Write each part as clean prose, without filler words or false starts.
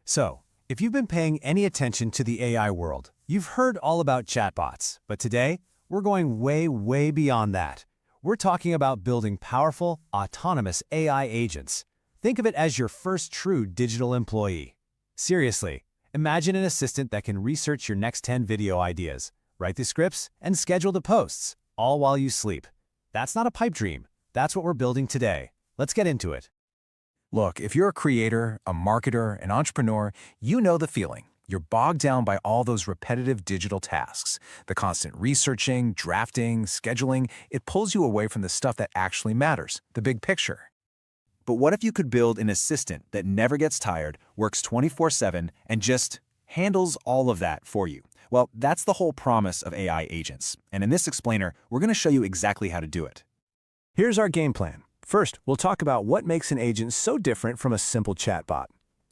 So, if you've been paying any attention to the AI world, you've heard all about chatbots, but today, we're going way beyond that. We're talking about building powerful, autonomous AI agents. Think of it as your first true digital employee. Seriously, imagine an assistant that can research your next 10 video ideas, write the scripts, and schedule the posts, all while you sleep. That's not a pipe dream. That's what we're building today. Let's get into it. Look, if you're a creator, a marketer, an entrepreneur, you know the feeling. You're bogged down by all those repetitive digital tasks. The constant researching, drafting, scheduling, it pulls you away from the stuff that actually matters, the big picture. But what if you could build an assistant that never gets tired, works 24/7, and just handles all of that for you? Well, that's the whole promise of AI agents. And in this explainer, we're going to show you exactly how to do it. Here's our game plan. First, we'll talk about what makes an agent so different from a simple chatbot.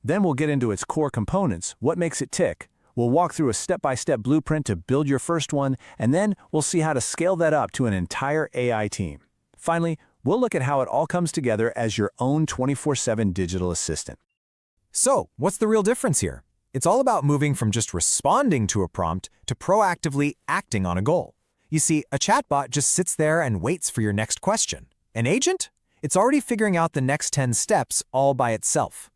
Then we'll get into its core components, what makes it tick. We'll walk through a step-by-step blueprint to build your first one, and then we'll see how to scale that up to an entire AI team. Finally, we'll look at how it all comes together as your own 24/7 digital assistant. So, what's the real difference here? It's all about moving from just responding to a prompt to proactively acting on a goal. You see, a chatbot just sits there and waits for your next question. An agent? It's already figuring out the next 10 steps all by itself.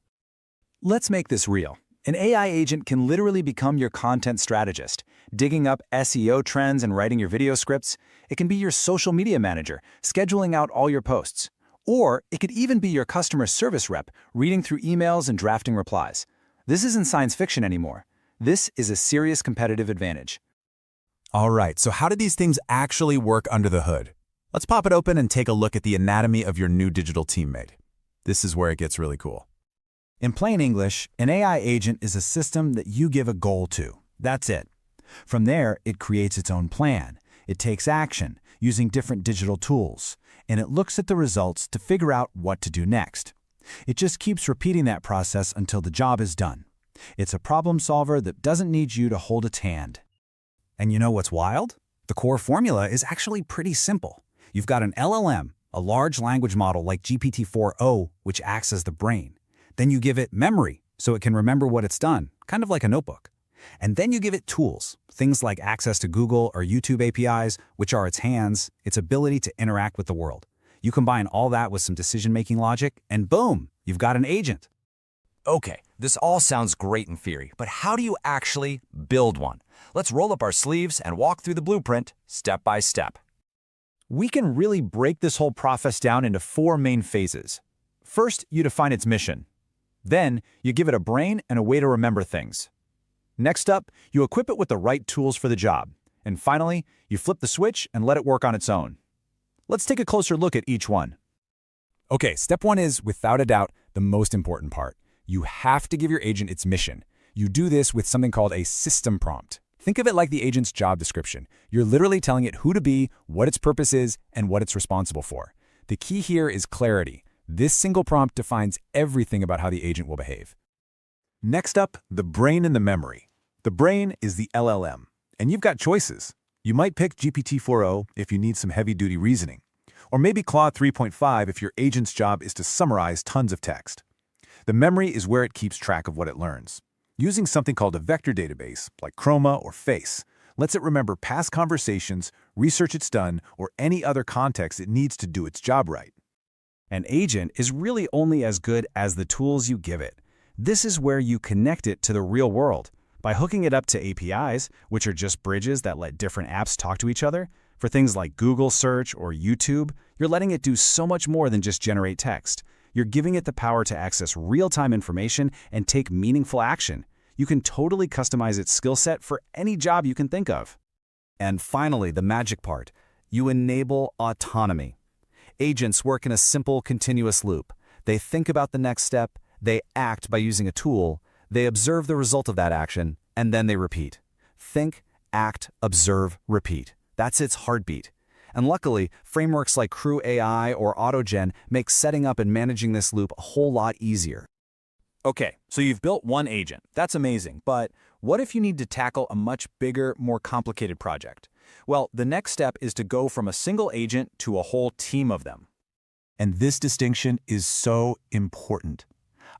Let's make this real. An AI agent can literally become your content strategist, digging up SEO trends and writing your video scripts. It can be your social media manager, scheduling out all your posts. Or it could even be your customer service rep, reading through emails and drafting replies. This isn't science fiction anymore. This is a serious competitive advantage. All right, so how do these things actually work under the hood? Let's pop it open and take a look at the anatomy of your new digital teammate. This is where it gets really cool. In plain English, an AI agent is a system that you give a goal to. That's it. From there, it creates its own plan. It takes action using different digital tools, and it looks at the results to figure out what to do next. It just keeps repeating that process until the job is done. It's a problem solver that doesn't need you to hold its hand. And you know what's wild? The core formula is actually pretty simple. You've got an LLM, a large language model like GPT-4o, which acts as the brain. Then you give it memory, so it can remember what it's done, kind of like a notebook. And then you give it tools, things like access to Google or YouTube APIs, which are its hands, its ability to interact with the world. You combine all that with some decision-making logic, and boom, you've got an agent. Okay, this all sounds great in theory, but how do you actually build one? Let's roll up our sleeves and walk through the blueprint step by step. We can really break this whole process down into 4 main phases. First, you define its mission. Then, you give it a brain and a way to remember things. Next up, you equip it with the right tools for the job. And finally, you flip the switch and let it work on its own. Let's take a closer look at each one. Okay, step 1 is, without a doubt, the most important part. You have to give your agent its mission. You do this with something called a system prompt. Think of it like the agent's job description. You're literally telling it who to be, what its purpose is, and what it's responsible for. The key here is clarity. This single prompt defines everything about how the agent will behave. Next up, the brain and the memory. The brain is the LLM, and you've got choices. You might pick GPT-4o if you need some heavy-duty reasoning, or maybe Claude 3.5 if your agent's job is to summarize tons of text. The memory is where it keeps track of what it learns. Using something called a vector database, like Chroma or FAISS, lets it remember past conversations, research it's done, or any other context it needs to do its job right. An agent is really only as good as the tools you give it. This is where you connect it to the real world. By hooking it up to APIs, which are just bridges that let different apps talk to each other, for things like Google Search or YouTube, you're letting it do so much more than just generate text. You're giving it the power to access real-time information and take meaningful action. You can totally customize its skill set for any job you can think of. And finally, the magic part. You enable autonomy. Agents work in a simple, continuous loop. They think about the next step, they act by using a tool, they observe the result of that action, and then they repeat. Think, act, observe, repeat. That's its heartbeat. And luckily, frameworks like Crew AI or AutoGen make setting up and managing this loop a whole lot easier. Okay, so you've built one agent. That's amazing, but what if you need to tackle a much bigger, more complicated project? Well, the next step is to go from a single agent to a whole team of them. And this distinction is so important.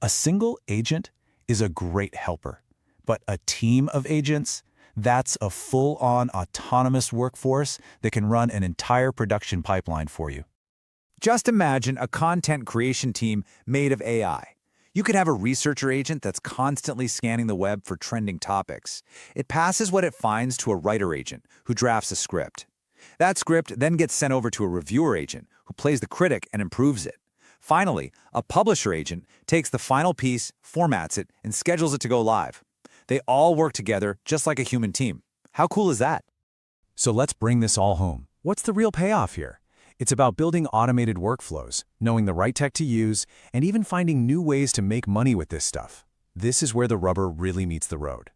A single agent is a great helper. But a team of agents? That's a full-on autonomous workforce that can run an entire production pipeline for you. Just imagine a content creation team made of AI. You could have a researcher agent that's constantly scanning the web for trending topics. It passes what it finds to a writer agent who drafts a script. That script then gets sent over to a reviewer agent who plays the critic and improves it. Finally, a publisher agent takes the final piece, formats it, and schedules it to go live. They all work together just like a human team. How cool is that? So let's bring this all home. What's the real payoff here? It's about building automated workflows, knowing the right tech to use, and even finding new ways to make money with this stuff. This is where the rubber really meets the road.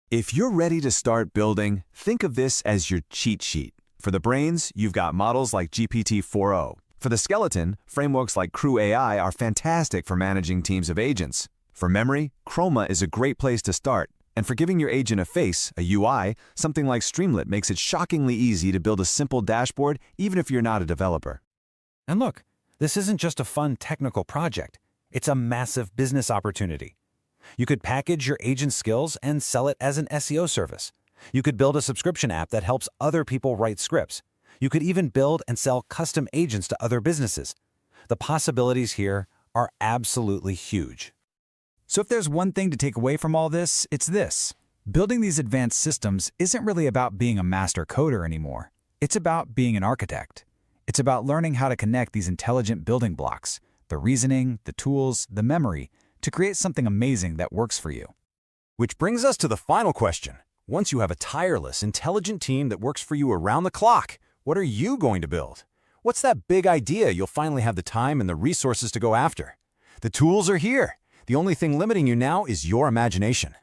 If you're ready to start building, think of this as your cheat sheet. For the brains, you've got models like GPT-4o. For the skeleton, frameworks like Crew AI are fantastic for managing teams of agents. For memory, Chroma is a great place to start. And for giving your agent a face, a UI, something like Streamlit makes it shockingly easy to build a simple dashboard even if you're not a developer. And look, this isn't just a fun technical project. It's a massive business opportunity. You could package your agent skills and sell it as an SEO service. You could build a subscription app that helps other people write scripts. You could even build and sell custom agents to other businesses. The possibilities here are absolutely huge. So if there's one thing to take away from all this, it's this. Building these advanced systems isn't really about being a master coder anymore. It's about being an architect. It's about learning how to connect these intelligent building blocks, the reasoning, the tools, the memory, to create something amazing that works for you. Which brings us to the final question. Once you have a tireless, intelligent team that works for you around the clock, what are you going to build? What's that big idea you'll finally have the time and the resources to go after? The tools are here. The only thing limiting you now is your imagination.